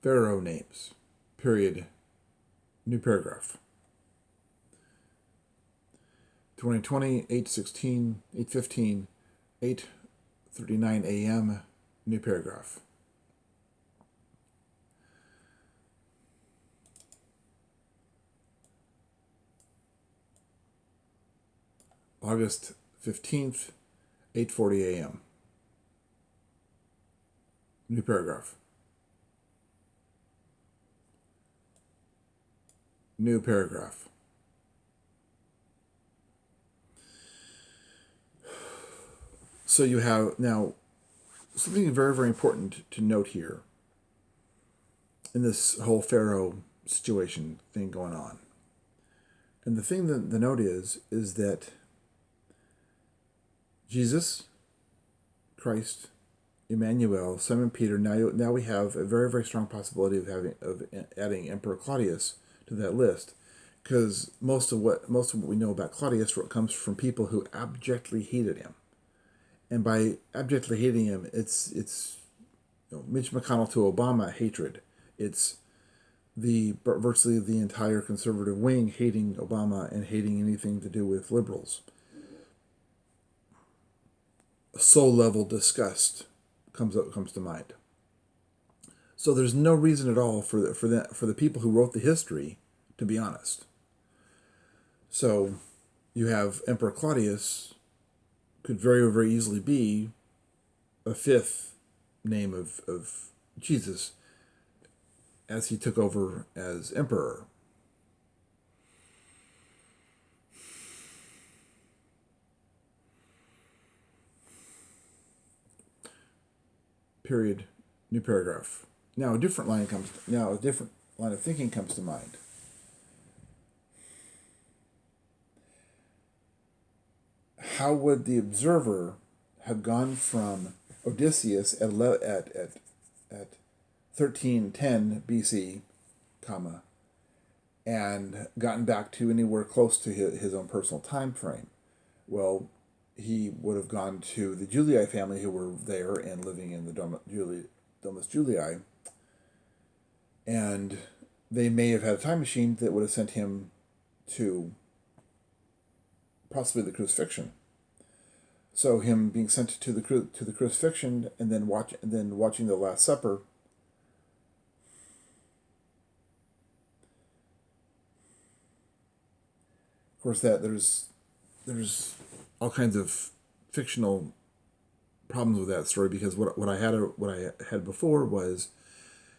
Pharaoh names, period, new paragraph. 2020, 8:16, 8:15, 8:39 a.m., new paragraph. August 15th, 8:40 a.m., new paragraph. New paragraph. So you have now something very, very important to note here in this whole Pharaoh situation thing going on. And the thing that the note is that Jesus, Christ, Emmanuel, Simon Peter. Now we have a very, very strong possibility of adding Emperor Claudius to that list, because most of what we know about Claudius comes from people who abjectly hated him, and by abjectly hating him, it's Mitch McConnell to Obama hatred. It's virtually the entire conservative wing hating Obama and hating anything to do with liberals. Soul level disgust comes to mind. So there's no reason at all for the people who wrote the history to be honest. So you have Emperor Claudius could very, very easily be a fifth name of Jesus as he took over as emperor. Period. New paragraph. Now a different line of thinking comes to mind. How would the observer have gone from Odysseus at 1310 BC, comma, and gotten back to anywhere close to his own personal time frame? Well, he would have gone to the Julii family who were there and living in the Domus Julii, and they may have had a time machine that would have sent him to possibly the crucifixion. So him being sent to the crucifixion and then watching the Last Supper. Of course, that there's all kinds of fictional problems with that story, because what I had before was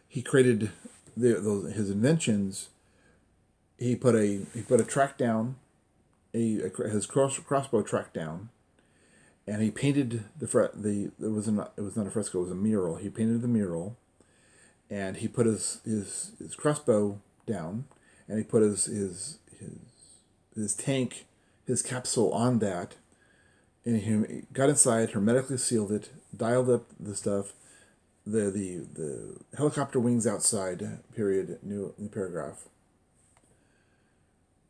he created his inventions. He put a track down, his crossbow track down, and he painted it was not a fresco, it was a mural. He painted the mural, and he put his crossbow down, and he put his tank, his capsule on that, and he got inside, hermetically sealed it, dialed up the stuff, the helicopter wings outside, period, new paragraph.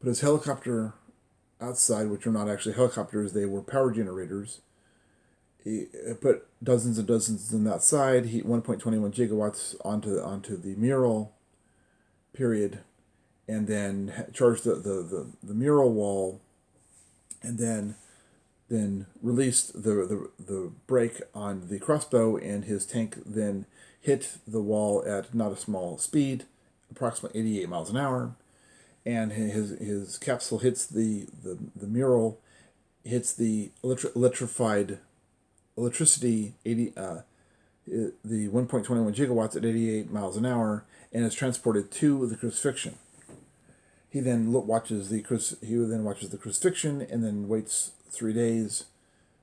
Put his helicopter outside, which were not actually helicopters, they were power generators. He put dozens and dozens on that side. 1.21 gigawatts onto the mural, period, and then charged the mural wall, and then released the brake on the crossbow, and his tank then hit the wall at not a small speed, approximately 88 miles an hour, and his capsule hits the mural, hits the electrified electricity, the 1.21 gigawatts at 88 miles an hour, and is transported to the crucifixion. He then watches the crucifixion, and then waits 3 days,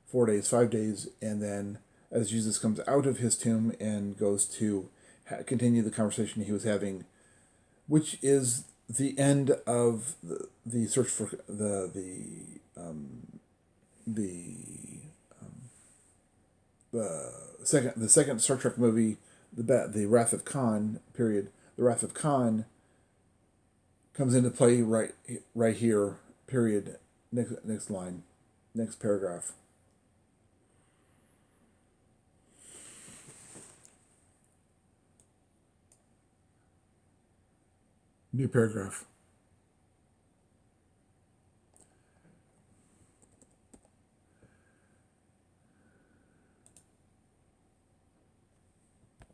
4 days, 5 days, and then as Jesus comes out of his tomb and goes to continue the conversation he was having, which is the end of the search for the second Star Trek movie, the Wrath of Khan, period. The Wrath of Khan comes into play right here, period. Next line, next paragraph. New paragraph.